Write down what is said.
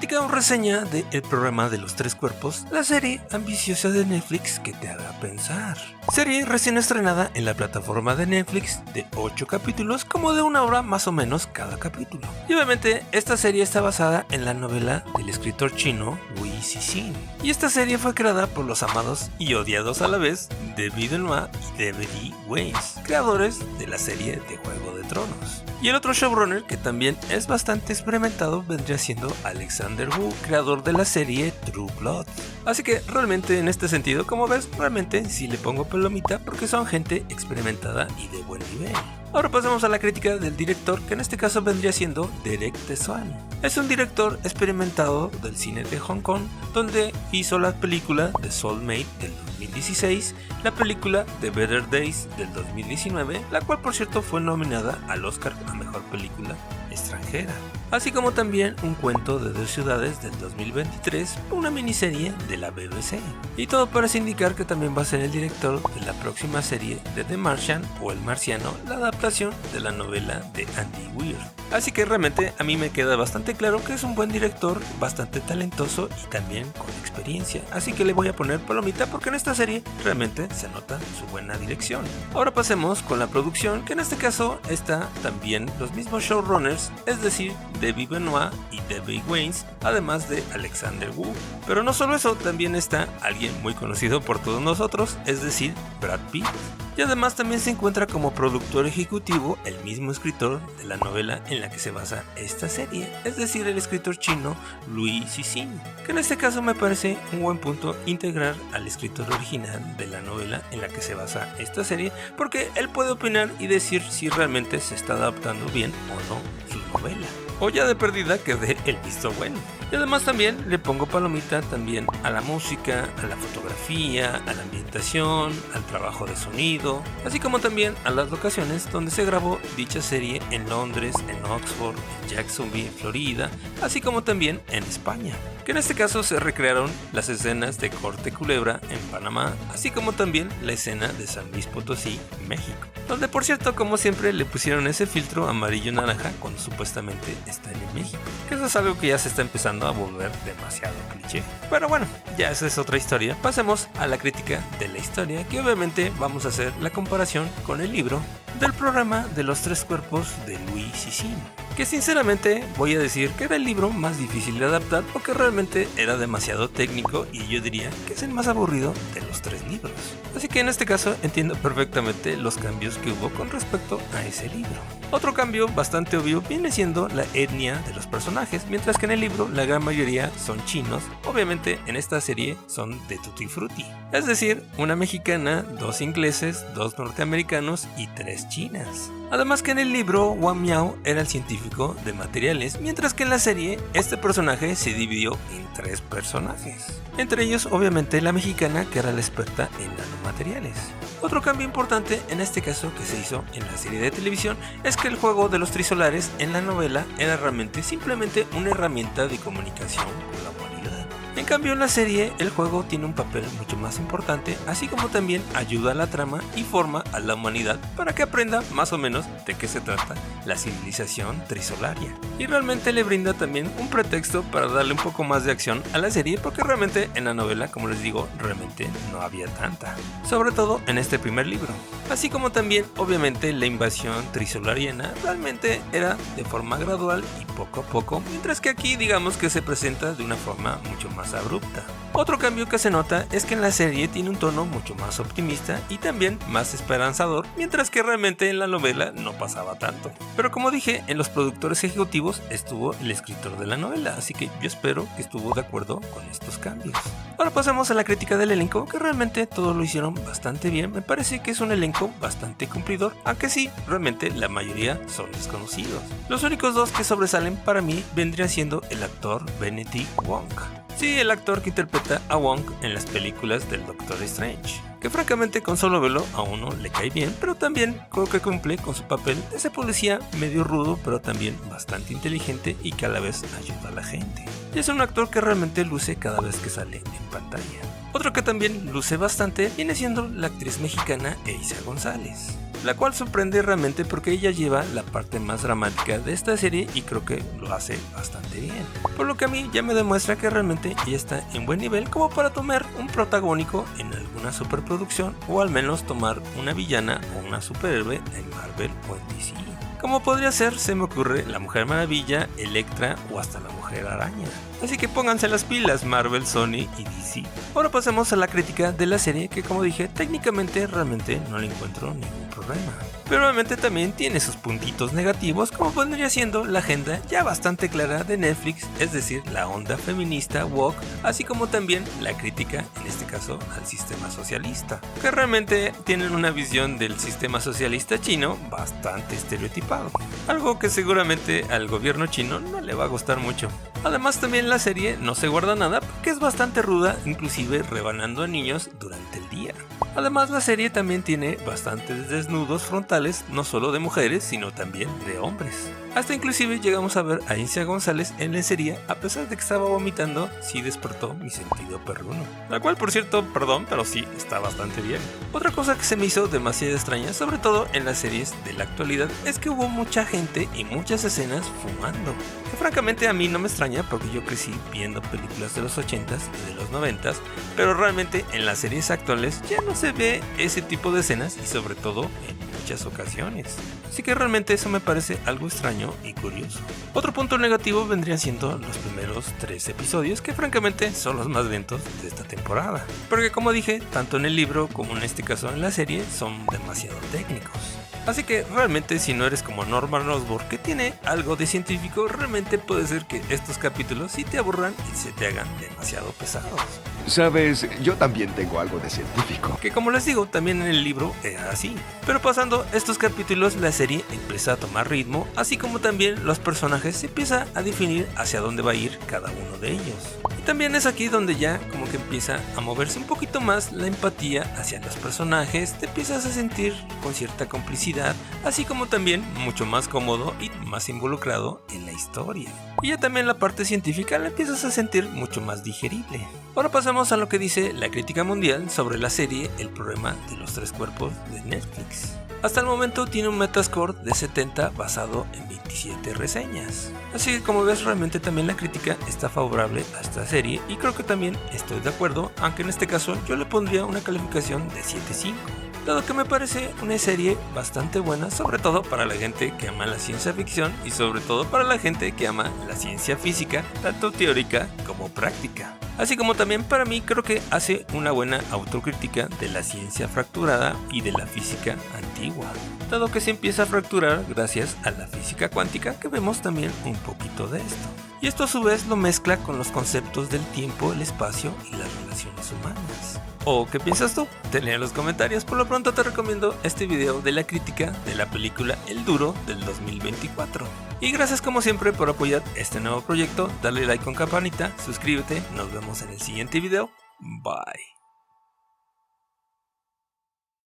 crítica o reseña de El programa de los tres cuerpos, la serie ambiciosa de Netflix que te haga pensar. Serie recién estrenada en la plataforma de Netflix de 8 capítulos, como de 1 hora más o menos cada capítulo. Y obviamente esta serie está basada en la novela del escritor chino Wu Cixin. Y esta serie fue creada por los amados y odiados a la vez David Benoit y D.B. Weiss, creadores de la serie de Juego de Tronos. Y el otro showrunner que también es bastante experimentado vendría siendo Alexander Wu, creador de la serie True Blood. Así que realmente en este sentido, como ves, realmente sí le pongo palomita porque son gente experimentada y de buen nivel. Ahora pasamos a la crítica del director, que en este caso vendría siendo Derek Tswan. Es un director experimentado del cine de Hong Kong, donde hizo la película The Soulmate del 2016, la película The Better Days del 2019, la cual por cierto fue nominada al Oscar a Mejor Película Extranjera, así como también Un cuento de dos ciudades del 2023, una miniserie de la BBC. Y todo parece indicar que también va a ser el director de la próxima serie de The Martian o El Marciano, la adaptación de la novela de Andy Weir. Así que realmente a mí me queda bastante claro que es un buen director, bastante talentoso y también con experiencia. Así que le voy a poner palomita porque en esta serie realmente se nota su buena dirección. Ahora pasemos con la producción, que en este caso está también los mismos showrunners, es decir, David Benoit y D.B. Weiss, además de Alexander Wu. Pero no solo eso, también está alguien muy conocido por todos nosotros, es decir, Brad Pitt. Y además también se encuentra como productor ejecutivo el mismo escritor de la novela en la que se basa esta serie, es decir, el escritor chino Wu Cixin, que en este caso me parece un buen punto integrar al escritor original de la novela en la que se basa esta serie, porque él puede opinar y decir si realmente se está adaptando bien o no su novela, o ya de perdida que dé el visto bueno. Y además también le pongo palomita también a la música, a la fotografía, a la ambientación, al trabajo de sonido, así como también a las locaciones donde se grabó dicha serie en Londres, en Oxford, en Jacksonville, Florida, así como también en España, que en este caso se recrearon las escenas de Corte Culebra en Panamá, así como también la escena de San Luis Potosí, México, donde por cierto, como siempre, le pusieron ese filtro amarillo-naranja cuando supuestamente están en México, que eso es algo que ya se está empezando a volver demasiado cliché. Pero bueno, ya esa es otra historia. Pasemos a la crítica de la historia, que obviamente vamos a hacer la comparación con el libro del programa de los tres cuerpos de Wu Cixin, que sinceramente voy a decir que era el libro más difícil de adaptar porque realmente era demasiado técnico y yo diría que es el más aburrido de los tres libros. Así que en este caso entiendo perfectamente los cambios que hubo con respecto a ese libro. Otro cambio bastante obvio viene siendo la etnia de los personajes, mientras que en el libro la gran mayoría son chinos, obviamente en esta serie son de Tutti Frutti, es decir, una mexicana, 2 ingleses, 2 norteamericanos y 3 chinas. Además que en el libro Wang Miao era el científico de materiales, mientras que en la serie este personaje se dividió en 3 personajes. Entre ellos obviamente la mexicana, que era la experta en nanomateriales. Otro cambio importante en este caso que se hizo en la serie de televisión es que el juego de los trisolares en la novela era realmente simplemente una herramienta de comunicación con la humanidad. En cambio en la serie el juego tiene un papel mucho más importante, así como también ayuda a la trama y forma a la humanidad para que aprenda más o menos de qué se trata la civilización trisolaria. Y realmente le brinda también un pretexto para darle un poco más de acción a la serie, porque realmente en la novela, como les digo, realmente no había tanta, sobre todo en este primer libro. Así como también obviamente la invasión trisolariana realmente era de forma gradual y poco a poco, mientras que aquí digamos que se presenta de una forma mucho más abrupta. Otro cambio que se nota es que en la serie tiene un tono mucho más optimista y también más esperanzador, mientras que realmente en la novela no pasaba tanto. Pero como dije, en los productores ejecutivos estuvo el escritor de la novela, así que yo espero que estuvo de acuerdo con estos cambios. Ahora pasamos a la crítica del elenco, que realmente todos lo hicieron bastante bien. Me parece que es un elenco bastante cumplidor, aunque sí, realmente la mayoría son desconocidos. Los únicos 2 que sobresalen para mí vendría siendo el actor Benedict Wong. Sí, el actor que interpreta a Wong en las películas del Doctor Strange, que francamente con solo verlo a uno le cae bien, pero también creo que cumple con su papel de ese policía medio rudo, pero también bastante inteligente y que a la vez ayuda a la gente. Y es un actor que realmente luce cada vez que sale en pantalla. Otro que también luce bastante viene siendo la actriz mexicana Eiza González. la cual sorprende realmente porque ella lleva la parte más dramática de esta serie y creo que lo hace bastante bien. Por lo que a mí ya me demuestra que realmente ella está en buen nivel como para tomar un protagónico en alguna superproducción o al menos tomar una villana o una superhéroe en Marvel o en DC. Como podría ser, se me ocurre la Mujer Maravilla, Electra o hasta la Mujer Araña. Así que pónganse las pilas Marvel, Sony y DC. Ahora pasemos a la crítica de la serie que, como dije, técnicamente realmente no le encuentro ningún problema. Pero obviamente también tiene sus puntitos negativos, como vendría siendo la agenda ya bastante clara de Netflix, es decir, la onda feminista woke, así como también la crítica, en este caso, al sistema socialista, que realmente tienen una visión del sistema socialista chino bastante estereotipado, algo que seguramente al gobierno chino no le va a gustar mucho. Además también la serie no se guarda nada porque es bastante ruda, inclusive rebanando a niños durante el día. Además la serie también tiene bastantes desnudos frontales, no solo de mujeres, sino también de hombres. Hasta inclusive llegamos a ver a Incia González en lencería, a pesar de que estaba vomitando, sí despertó mi sentido perruno. La cual, por cierto, perdón, pero sí está bastante bien. Otra cosa que se me hizo demasiado extraña, sobre todo en las series de la actualidad, es que hubo mucha gente y muchas escenas fumando. Que francamente a mí no me extraña porque yo crecí viendo películas de los 80s y de los 90s, pero realmente en las series actuales ya no se ve ese tipo de escenas y sobre todo en muchas ocasiones. Así que realmente eso me parece algo extraño y curioso. Otro punto negativo vendrían siendo los primeros 3 episodios, que francamente son los más lentos de esta temporada. Porque como dije, tanto en el libro como en este caso en la serie son demasiado técnicos. Así que realmente si no eres como Norman Osborn, que tiene algo de científico, realmente puede ser que estos capítulos sí te aburran y se te hagan demasiado pesados. Sabes, yo también tengo algo de científico. Que como les digo, también en el libro era así. Pero pasando estos capítulos, la serie empieza a tomar ritmo, así como también los personajes se empieza a definir hacia dónde va a ir cada uno de ellos. Y también es aquí donde ya como que empieza a moverse un poquito más la empatía hacia los personajes, te empiezas a sentir con cierta complicidad, así como también mucho más cómodo y más involucrado en la historia. Y ya también la parte científica la empiezas a sentir mucho más digerible. Ahora pasamos a lo que dice la crítica mundial sobre la serie El problema de los 3 cuerpos de Netflix. Hasta el momento tiene un Metascore de 70 basado en 27 reseñas. Así que como ves, realmente también la crítica está favorable a esta serie y creo que también estoy de acuerdo, aunque en este caso yo le pondría una calificación de 7.5. Dado que me parece una serie bastante buena, sobre todo para la gente que ama la ciencia ficción y sobre todo para la gente que ama la ciencia física, tanto teórica como práctica. Así como también para mí creo que hace una buena autocrítica de la ciencia fracturada y de la física antigua, dado que se empieza a fracturar gracias a la física cuántica, que vemos también un poquito de esto. Y esto a su vez lo mezcla con los conceptos del tiempo, el espacio y las relaciones humanas. ¿O qué piensas tú? Tenlo en los comentarios. Por lo pronto te recomiendo este video de la crítica de la película El Duro del 2024. Y gracias como siempre por apoyar este nuevo proyecto. Dale like con campanita, suscríbete, nos vemos en el siguiente video. Bye.